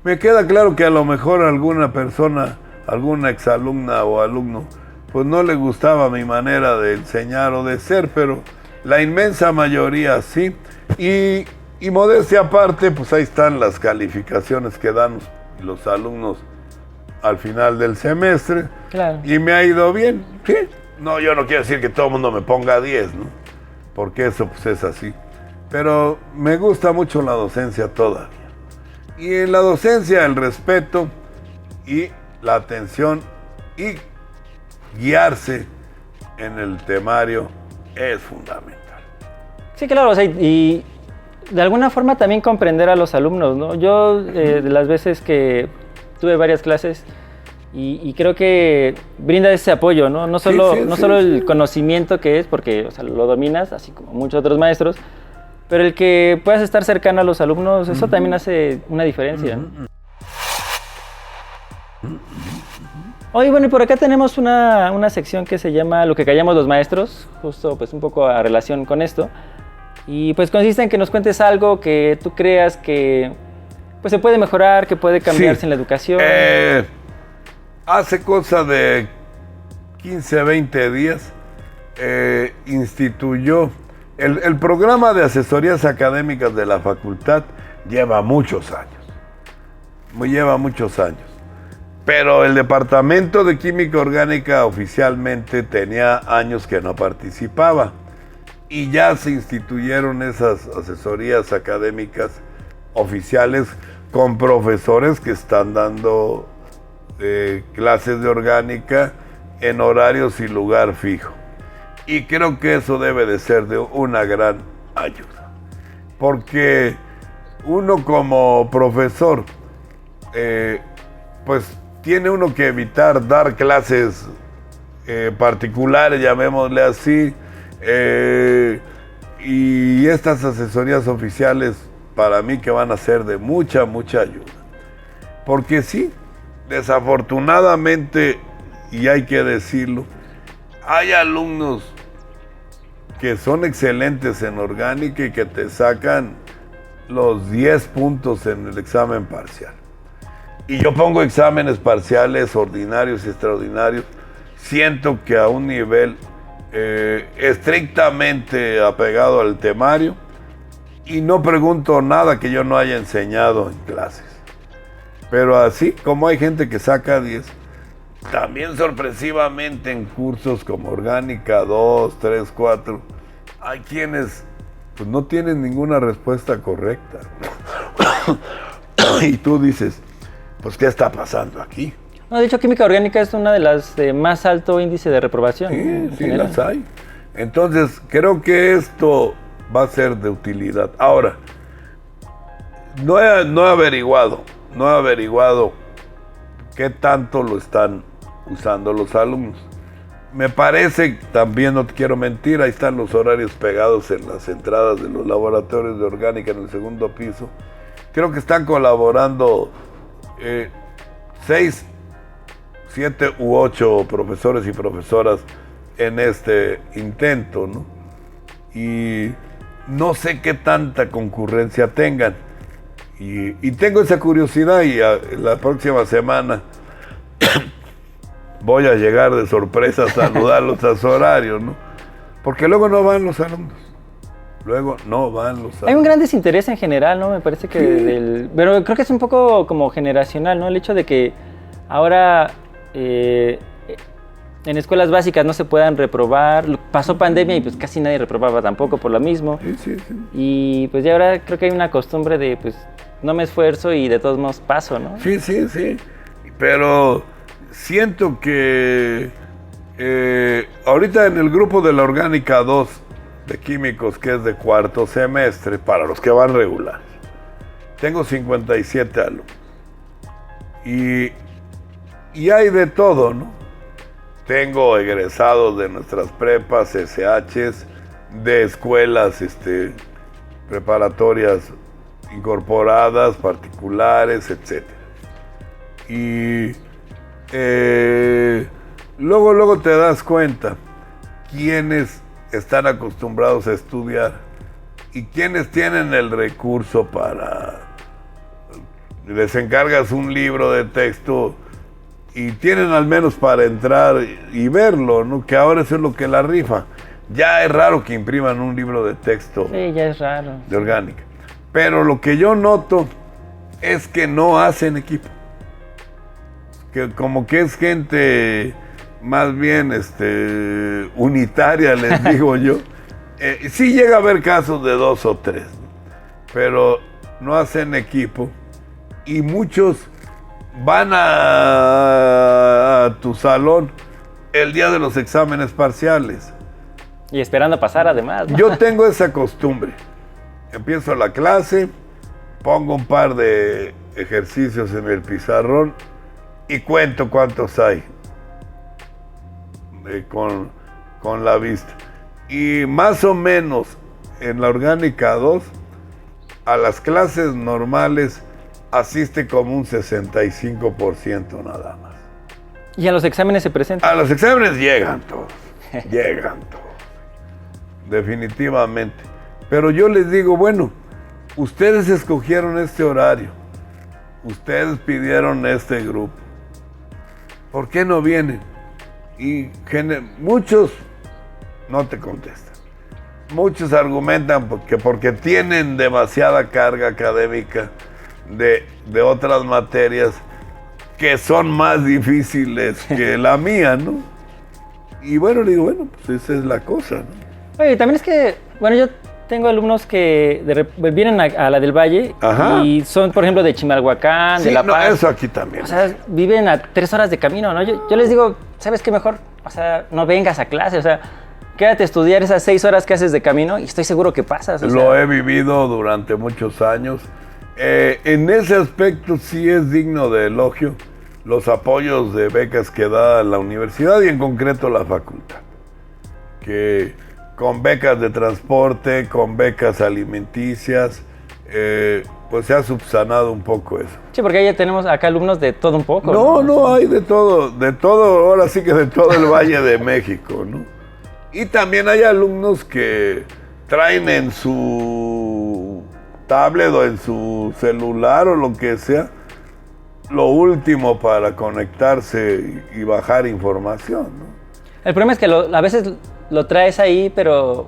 B: Me queda claro que a lo mejor alguna persona, alguna exalumna o alumno, pues no le gustaba mi manera de enseñar o de ser, pero la inmensa mayoría sí. Y modestia aparte, pues ahí están las calificaciones que dan los alumnos al final del semestre.
A: Claro.
B: Y me ha ido bien, sí. No, yo no quiero decir que todo el mundo me ponga 10, ¿no? Porque eso pues es así. Pero me gusta mucho la docencia todavía. Y en la docencia el respeto y la atención y guiarse en el temario es fundamental.
A: Sí, claro, o sea, y de alguna forma también comprender a los alumnos, ¿no? Yo, de las veces que tuve varias clases, y creo que brinda ese apoyo, ¿no? No solo,
B: Sí,
A: no
B: sí,
A: solo
B: sí.
A: el conocimiento que es, porque o sea, lo dominas, así como muchos otros maestros, pero el que puedas estar cercano a los alumnos, eso también hace una diferencia, ¿no? Oye, bueno, y por acá tenemos una sección que se llama Lo que callamos los maestros, justo pues un poco a relación con esto. Y pues consiste en que nos cuentes algo que tú creas que pues se puede mejorar, que puede cambiarse
B: Sí.
A: en la educación.
B: Hace cosa de 15, 20 días instituyó el programa de asesorías académicas de la facultad. Lleva muchos años. Pero el Departamento de Química Orgánica oficialmente tenía años que no participaba. Y ya se instituyeron esas asesorías académicas oficiales con profesores que están dando clases de orgánica en horarios y lugar fijo. Y creo que eso debe de ser de una gran ayuda. Porque uno como profesor, pues tiene uno que evitar dar clases particulares, llamémosle así, y estas asesorías oficiales para mí que van a ser de mucha ayuda. Porque sí, desafortunadamente, y hay que decirlo, hay alumnos que son excelentes en orgánica y que te sacan los 10 puntos en el examen parcial. Y yo pongo exámenes parciales ordinarios y extraordinarios, siento que a un nivel estrictamente apegado al temario, y no pregunto nada que yo no haya enseñado en clases. Pero así como hay gente que saca 10, también sorpresivamente en cursos como orgánica 2, 3, 4, hay quienes pues, no tienen ninguna respuesta correcta. Y tú dices, pues ¿qué está pasando aquí?
A: No, de hecho, química orgánica es una de las de más alto índice de reprobación.
B: Sí, sí las hay. Entonces, creo que esto va a ser de utilidad. Ahora, No he averiguado qué tanto lo están usando los alumnos. Me parece, también no te quiero mentir, ahí están los horarios pegados en las entradas de los laboratorios de orgánica en el segundo piso. Creo que están colaborando 6, 7 u 8 profesores y profesoras en este intento, ¿no? Y no sé qué tanta concurrencia tengan. Y tengo esa curiosidad y la próxima semana voy a llegar de sorpresa a saludarlos a su horario, ¿no? Porque luego no van los alumnos.
A: Hay un gran desinterés en general, ¿no? Me parece que
B: Sí.
A: pero creo que es un poco como generacional, ¿no? El hecho de que ahora en escuelas básicas no se puedan reprobar. Pasó pandemia y pues casi nadie reprobaba tampoco por lo mismo.
B: Sí.
A: Y pues ya ahora creo que hay una costumbre de pues no me esfuerzo y de todos modos paso, ¿no?
B: Sí. Pero siento que ahorita en el grupo de la Orgánica 2 de Químicos, que es de cuarto semestre, para los que van regular, tengo 57 alumnos. Y hay de todo, ¿no? Tengo egresados de nuestras prepas, SHs, de escuelas preparatorias incorporadas, particulares, etc. Y luego te das cuenta quiénes están acostumbrados a estudiar y quiénes tienen el recurso para... Les encargas un libro de texto y tienen al menos para entrar y verlo, ¿no? Que ahora eso es lo que la rifa. Ya es raro que impriman un libro de texto.
A: Sí, ya es raro.
B: De orgánica. Pero lo que yo noto es que no hacen equipo. Que como que es gente más bien unitaria, les digo yo. Sí llega a haber casos de 2 o 3, ¿no? Pero no hacen equipo. Y muchos van a tu salón el día de los exámenes parciales.
A: Y esperando pasar además, ¿no?
B: Yo tengo esa costumbre. Empiezo la clase, pongo un par de ejercicios en el pizarrón y cuento cuántos hay con la vista. Y más o menos en la Orgánica 2, a las clases normales asiste como un 65% nada más.
A: Y a los exámenes se presentan.
B: A los exámenes llegan todos, definitivamente. Pero yo les digo, bueno, ustedes escogieron este horario, ustedes pidieron este grupo, ¿por qué no vienen? Y muchos no te contestan. Muchos argumentan porque tienen demasiada carga académica de otras materias que son más difíciles que la mía, ¿no? Y bueno, digo, bueno, pues esa es la cosa, ¿no?
A: Oye, también es que, bueno, yo tengo alumnos que vienen a la del Valle.
B: Ajá.
A: Y son, por ejemplo, de Chimalhuacán,
B: Sí,
A: de La
B: no,
A: Paz.
B: eso aquí también.
A: O sea, viven a 3 horas de camino, ¿no? Yo les digo, ¿sabes qué mejor? O sea, no vengas a clase, o sea, quédate a estudiar esas 6 horas que haces de camino y estoy seguro que pasas.
B: Lo he vivido durante muchos años. En ese aspecto sí es digno de elogio los apoyos de becas que da la universidad y en concreto la facultad. Que con becas de transporte, con becas alimenticias, pues se ha subsanado un poco eso.
A: Sí, porque ahí ya tenemos acá alumnos de todo un poco.
B: No, hay de todo, ahora sí que de todo el Valle de México, ¿no? Y también hay alumnos que traen en su tablet o en su celular o lo que sea, lo último para conectarse y bajar información, ¿no?
A: El problema es que a veces lo traes ahí, pero,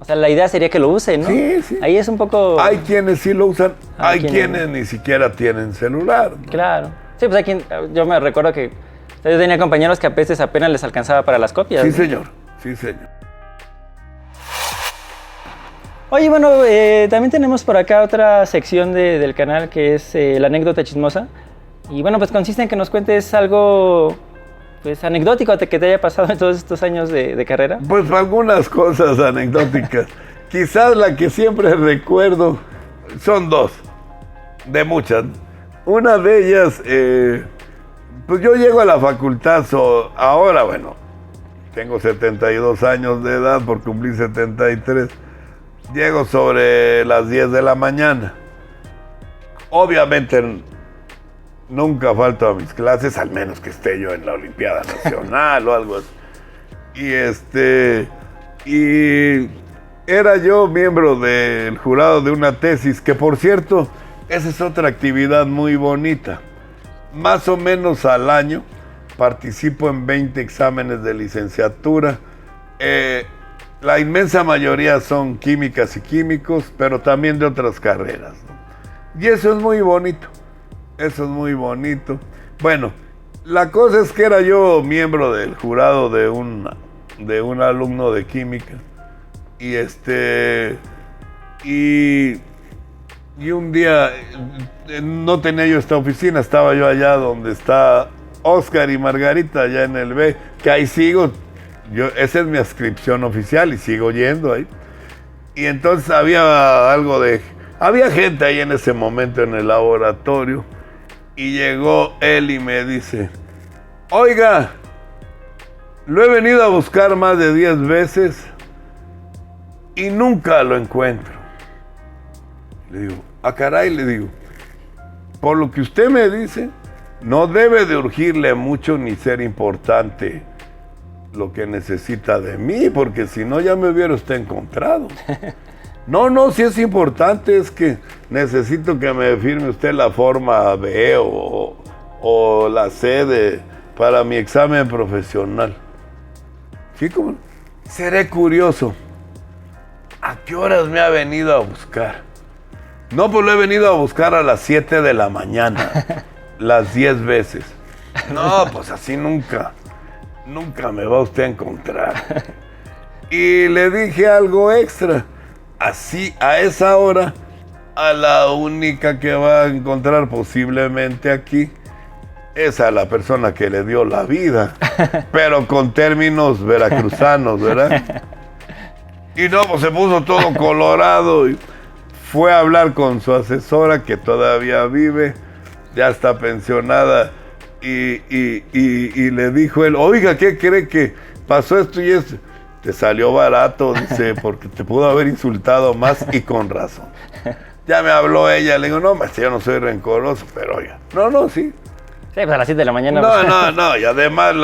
A: o sea, la idea sería que lo usen, ¿no?
B: Sí.
A: Ahí es un poco...
B: Hay quienes sí lo usan, hay quienes ni siquiera tienen celular, ¿no?
A: Claro. Sí, pues yo me recuerdo que yo tenía compañeros que a veces apenas les alcanzaba para las copias.
B: Sí,
A: ¿no?
B: señor.
A: Oye, bueno, también tenemos por acá otra sección del canal que es la anécdota chismosa. Y bueno, pues consiste en que nos cuentes algo pues anecdótico que te haya pasado en todos estos años de carrera.
B: Pues algunas cosas anecdóticas. Quizás la que siempre recuerdo son 2. de muchas. Una de ellas, pues yo llego a la facultad, ahora, bueno, tengo 72 años de edad por cumplir 73. Llego sobre las 10 de la mañana. Obviamente nunca falto a mis clases, al menos que esté yo en la Olimpiada Nacional o algo así. Y era yo miembro del jurado de una tesis, que por cierto, esa es otra actividad muy bonita. Más o menos al año participo en 20 exámenes de licenciatura. La inmensa mayoría son químicas y químicos, pero también de otras carreras, ¿no? Y eso es muy bonito. Eso es muy bonito. Bueno, la cosa es que era yo miembro del jurado de un alumno de química. Y un día no tenía yo esta oficina, estaba yo allá donde está Oscar y Margarita, allá en el B, que ahí sigo. Esa es mi adscripción oficial y sigo yendo ahí. Y entonces había gente ahí en ese momento en el laboratorio. Y llegó él y me dice: oiga, lo he venido a buscar más de 10 veces y nunca lo encuentro. Le digo: ah, caray, le digo, por lo que usted me dice, no debe de urgirle mucho ni ser importante lo que necesita de mí, porque si no ya me hubiera usted encontrado. No, si es importante, es que necesito que me firme usted la forma B o la C para mi examen profesional. ¿Sí? ¿Cómo? Seré curioso. ¿A qué horas me ha venido a buscar? No, pues lo he venido a buscar a las 7 de la mañana, las 10 veces. No, pues así nunca me va usted a encontrar. Y le dije algo extra. Así, a esa hora, a la única que va a encontrar posiblemente aquí es a la persona que le dio la vida, pero con términos veracruzanos, ¿verdad? Y no, pues se puso todo colorado y fue a hablar con su asesora, que todavía vive, ya está pensionada, y le dijo él: oiga, ¿qué cree que pasó esto y esto? Te salió barato, dice, porque te pudo haber insultado más y con razón. Ya me habló ella, le digo: no, maestro, yo no soy rencoroso, pero oiga, no, sí.
A: Sí, pues a las 7 de la mañana.
B: No, y además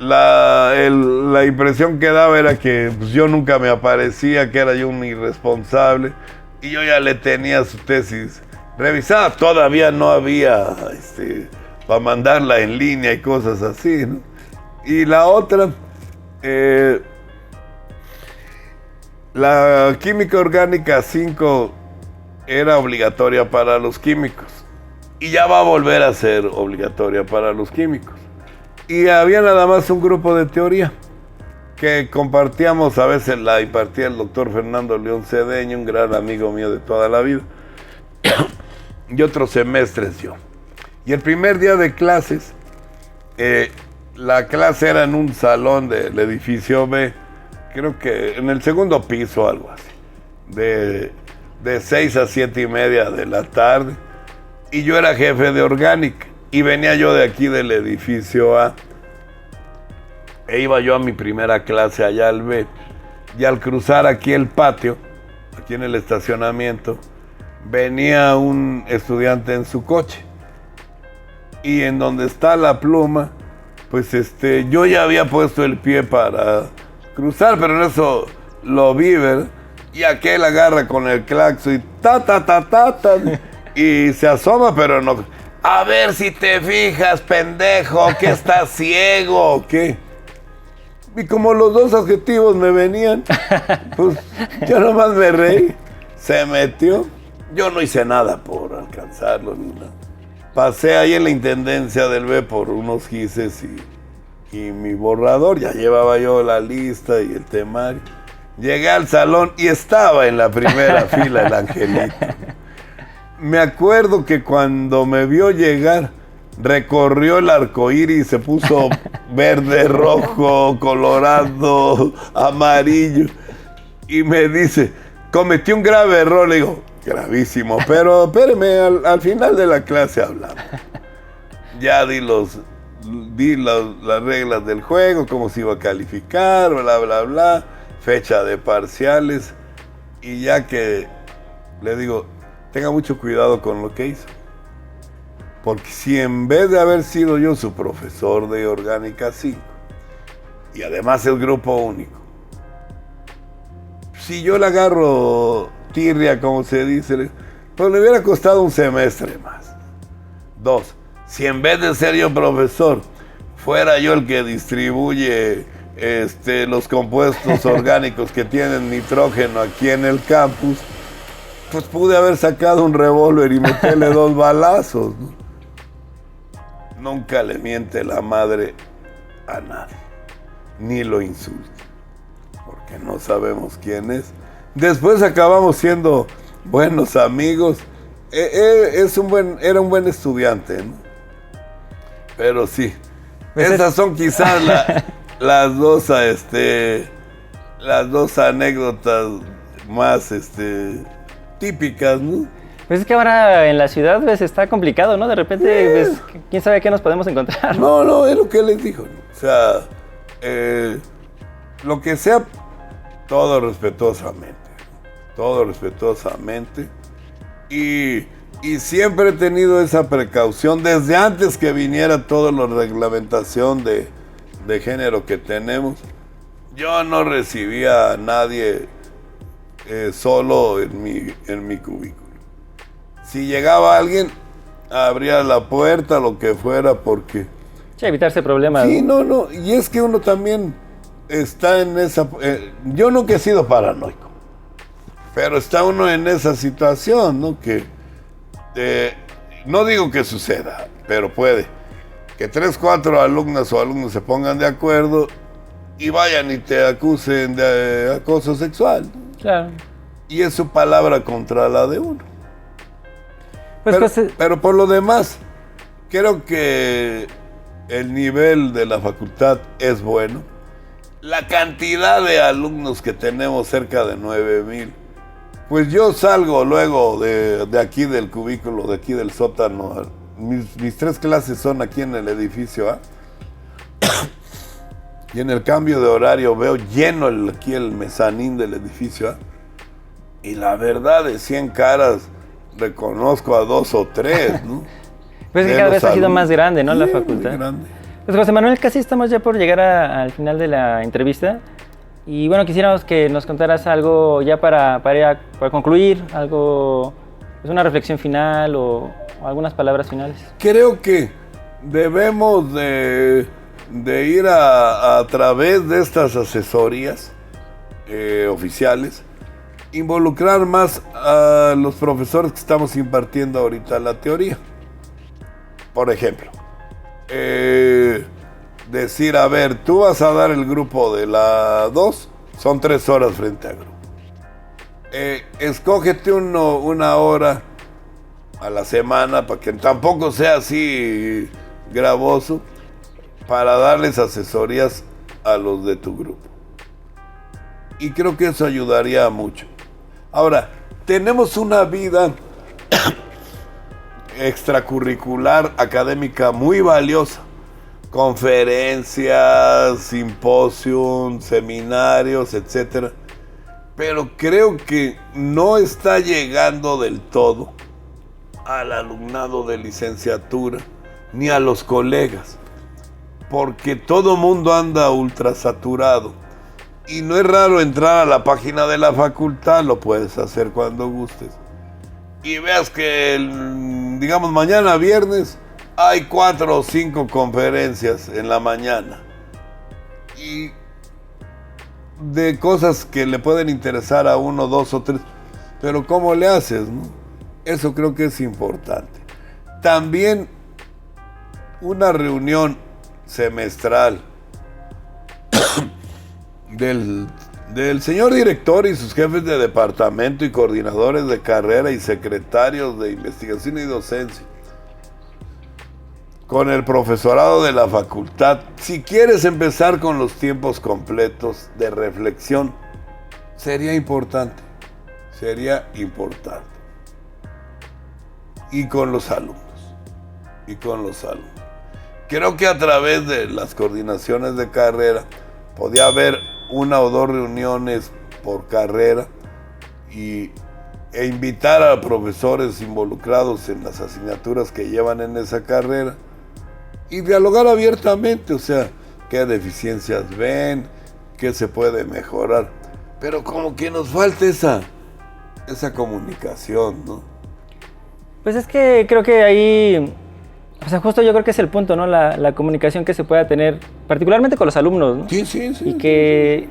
B: la impresión que daba era que pues, yo nunca me aparecía, que era yo un irresponsable, y yo ya le tenía su tesis revisada, todavía no había para mandarla en línea y cosas así, ¿no? Y la otra, la química orgánica 5 era obligatoria para los químicos y ya va a volver a ser obligatoria para los químicos. Y había nada más un grupo de teoría que compartíamos, a veces la impartía el doctor Fernando León Cedeño, un gran amigo mío de toda la vida, y otros semestres yo. Y el primer día de clases, la clase era en un salón del edificio B, creo que en el segundo piso o algo así, de 6 a 7 y media de la tarde, y yo era jefe de orgánica, y venía yo de aquí del edificio A, e iba yo a mi primera clase allá al B, y al cruzar aquí el patio, aquí en el estacionamiento, venía un estudiante en su coche, y en donde está la pluma, pues yo ya había puesto el pie para cruzar, pero en eso lo vi, ¿verdad? Y aquel agarra con el claxon y y se asoma, pero no. A ver si te fijas, pendejo, que estás ciego o qué. Y como los dos adjetivos me venían, pues yo nomás me reí. Se metió. Yo no hice nada por alcanzarlo ni nada. Pasé ahí en la intendencia del B por unos gises y mi borrador. Ya llevaba yo la lista y el temario. Llegué al salón y estaba en la primera fila el angelito. Me acuerdo que cuando me vio llegar, recorrió el arco iris y se puso verde, rojo, colorado, amarillo. Y me dice: cometí un grave error. Le digo: gravísimo, pero espéreme, al final de la clase hablamos. Ya di las reglas del juego, cómo se iba a calificar, bla, bla, bla, fecha de parciales, y ya que le digo, tenga mucho cuidado con lo que hizo. Porque si en vez de haber sido yo su profesor de Orgánica 5, y además el grupo único, si yo le agarro tirria, como se dice, pues le hubiera costado un semestre más. 2, si en vez de ser yo profesor, fuera yo el que distribuye los compuestos orgánicos que tienen nitrógeno aquí en el campus, pues pude haber sacado un revólver y meterle 2 balazos, ¿no? Nunca le miente la madre a nadie, ni lo insulta, porque no sabemos quién es. Después acabamos siendo buenos amigos. Era un buen estudiante, ¿no? Pero sí, pues esas son quizás las dos anécdotas más típicas, ¿no?
A: Pues es que ahora en la ciudad pues, está complicado, ¿no? De repente, pues, quién sabe qué nos podemos encontrar.
B: No, es lo que les digo, ¿no? O sea, lo que sea, todo respetuosamente. Y siempre he tenido esa precaución, desde antes que viniera toda la reglamentación de género que tenemos. Yo no recibía a nadie solo en mi cubículo. Si llegaba alguien, abría la puerta, lo que fuera, porque...
A: Sí, evitarse problemas.
B: Sí, no, y es que uno también está en esa... yo nunca he sido paranoico, pero está uno en esa situación, ¿no? Que no digo que suceda, pero puede que 3, 4 alumnas o alumnos se pongan de acuerdo y vayan y te acusen de acoso sexual, ¿no?
A: Claro.
B: Y es su palabra contra la de uno.
A: Pues,
B: pero por lo demás, creo que el nivel de la facultad es bueno. La cantidad de alumnos que tenemos, cerca de 9,000. Pues yo salgo luego de aquí del cubículo, de aquí del sótano. Mis 3 clases son aquí en el edificio A. Y en el cambio de horario veo lleno aquí el mezanín del edificio A. Y la verdad, de 100 caras, reconozco a 2 o 3, ¿no?
A: Pues que cada vez ha sido más grande, ¿no? Sí, la facultad.
B: Muy grande.
A: Pues José Manuel, casi estamos ya por llegar al final de la entrevista. Y bueno, quisiéramos que nos contaras algo ya para concluir, algo, pues una reflexión final o algunas palabras finales.
B: Creo que debemos de ir a través de estas asesorías oficiales, involucrar más a los profesores que estamos impartiendo ahorita la teoría. Por ejemplo, decir, a ver, tú vas a dar el grupo de la 2, son 3 horas frente a grupo. Escógete una hora a la semana, para que tampoco sea así gravoso, para darles asesorías a los de tu grupo. Y creo que eso ayudaría mucho. Ahora, tenemos una vida extracurricular académica muy valiosa. Conferencias, simposios, seminarios, etcétera. Pero creo que no está llegando del todo al alumnado de licenciatura ni a los colegas, porque todo mundo anda ultrasaturado. Y no es raro entrar a la página de la facultad, lo puedes hacer cuando gustes, y veas que, digamos, mañana viernes hay 4 o 5 conferencias en la mañana. Y de cosas que le pueden interesar a 1, 2 o 3. Pero ¿cómo le haces, no? Eso creo que es importante. También una reunión semestral del señor director y sus jefes de departamento y coordinadores de carrera y secretarios de investigación y docencia con el profesorado de la facultad. Si quieres empezar con los tiempos completos de reflexión, sería importante. y con los alumnos. Creo que a través de las coordinaciones de carrera podía haber 1 o 2 reuniones por carrera e invitar a profesores involucrados en las asignaturas que llevan en esa carrera y dialogar abiertamente, o sea, qué deficiencias ven, qué se puede mejorar, pero como que nos falta esa comunicación, ¿no?
A: Pues es que creo que ahí, o sea, justo yo creo que es el punto, ¿no? La comunicación que se pueda tener, particularmente con los alumnos, ¿no?
B: Sí.
A: Y que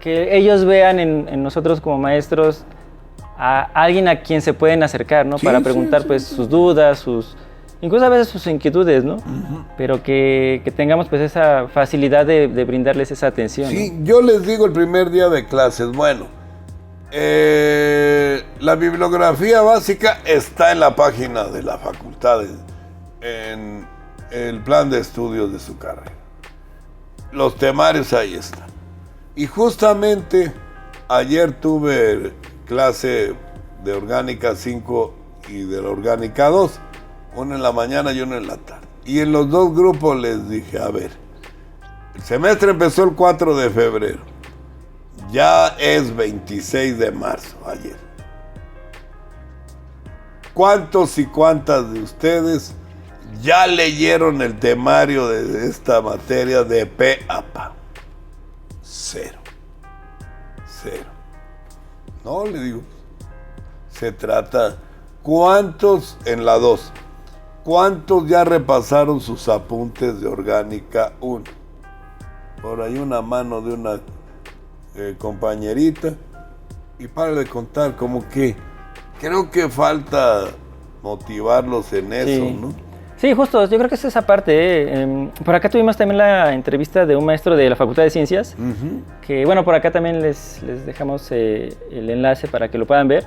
A: ellos vean en nosotros como maestros a alguien a quien se pueden acercar, ¿no? Para preguntar, pues, sus dudas, incluso a veces sus inquietudes, ¿no? Pero que tengamos, pues, esa facilidad de brindarles esa atención.
B: Sí,
A: ¿no?
B: yo les digo el primer día de clases, bueno, la bibliografía básica está en la página de la facultad, en el plan de estudios de su carrera. Los temarios ahí están. Y justamente ayer tuve clase de Orgánica 5 y de la Orgánica 2, uno en la mañana y uno en la tarde. Y en los 2 grupos les dije, a ver, el semestre empezó el 4 de febrero, ya es 26 de marzo, ayer. ¿Cuántos y cuántas de ustedes ya leyeron el temario de esta materia de pe a pa? 0. No, le digo, se trata, ¿cuántos en la 2? ¿Cuántos ya repasaron sus apuntes de Orgánica 1? Por ahí una mano de una compañerita, y para de contar, como que creo que falta motivarlos en eso,
A: Sí.
B: ¿no?
A: Sí, justo, yo creo que es esa parte. Por acá tuvimos también la entrevista de un maestro de la Facultad de Ciencias, que bueno, por acá también les dejamos el enlace para que lo puedan ver.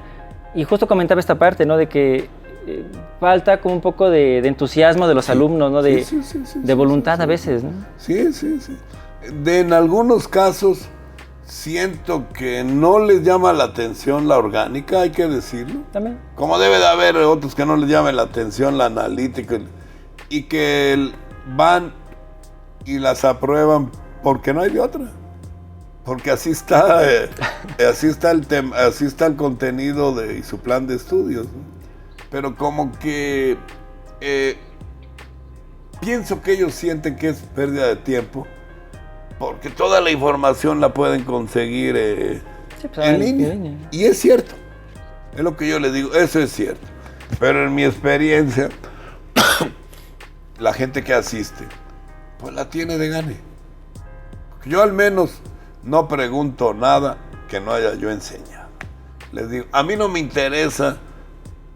A: Y justo comentaba esta parte, ¿no? De que falta como un poco de entusiasmo de los alumnos, ¿no? De voluntad a veces, ¿no?
B: Sí. En algunos casos siento que no les llama la atención la orgánica, hay que decirlo.
A: También.
B: Como debe de haber otros que no les llamen la atención la analítica y que van y las aprueban porque no hay de otra. Porque así está, así está el contenido y su plan de estudios, ¿no? Pero como que pienso que ellos sienten que es pérdida de tiempo, porque toda la información la pueden conseguir en línea. Y es cierto, es lo que yo les digo, eso es cierto. Pero en mi experiencia, la gente que asiste, pues la tiene de gane. Yo al menos no pregunto nada que no haya yo enseñado. Les digo, a mí no me interesa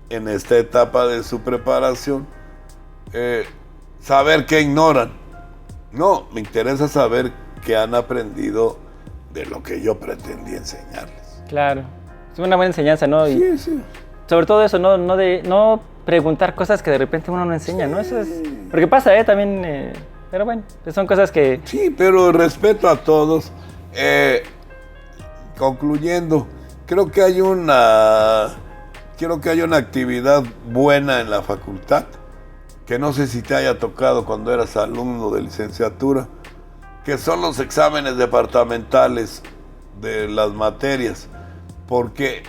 B: en esta etapa de su preparación saber qué ignoran. No, me interesa saber qué han aprendido de lo que yo pretendí enseñarles.
A: Claro, es una buena enseñanza, ¿no? Y
B: Sí.
A: sobre todo eso, no preguntar cosas que de repente uno no enseña, ¿no? Eso es, porque pasa, también, pero bueno, pues son cosas que...
B: Sí, pero respeto a todos. Concluyendo, creo que hay una actividad buena en la facultad, que no sé si te haya tocado cuando eras alumno de licenciatura, que son los exámenes departamentales de las materias, porque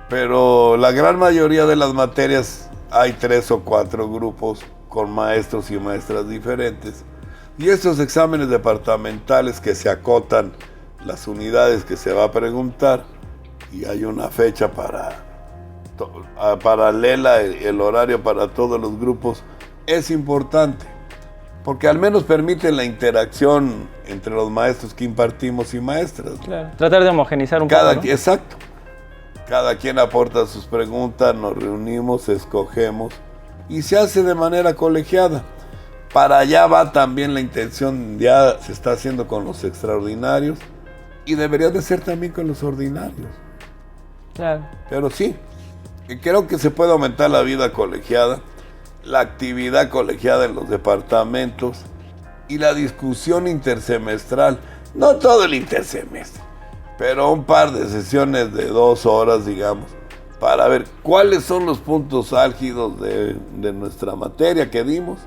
B: pero la gran mayoría de las materias hay 3 o 4 grupos con maestros y maestras diferentes, y estos exámenes departamentales que se acotan las unidades que se va a preguntar, y hay una fecha paralela, el horario para todos los grupos, es importante, porque al menos permite la interacción entre los maestros que impartimos y maestras.
A: Claro, tratar de homogenizar un poco, ¿no?
B: Exacto. Cada quien aporta sus preguntas, nos reunimos, escogemos, y se hace de manera colegiada. Para allá va también la intención, ya se está haciendo con los extraordinarios, y debería de ser también con los ordinarios.
A: Claro.
B: Pero sí, creo que se puede aumentar la vida colegiada, la actividad colegiada en los departamentos y la discusión intersemestral. No todo el intersemestre, pero un par de sesiones de 2 horas, digamos, para ver cuáles son los puntos álgidos de nuestra materia que dimos,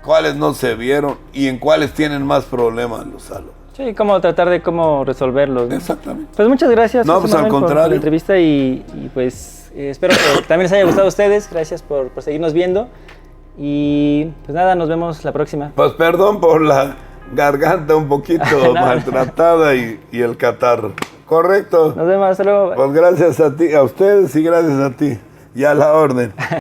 B: cuáles no se vieron y en cuáles tienen más problemas los alumnos.
A: Sí, cómo tratar de cómo resolverlos, ¿no?
B: Exactamente.
A: Pues muchas gracias,
B: No,
A: José
B: pues al
A: Manuel, por
B: contrario.
A: la entrevista y pues espero que también les haya gustado a ustedes. Gracias por seguirnos viendo. Y pues nada, nos vemos la próxima.
B: Pues perdón por la garganta un poquito
A: No.
B: maltratada y el catarro. Correcto.
A: Nos vemos, hasta luego.
B: Pues gracias a ti, a ustedes y gracias a ti. Y a la orden.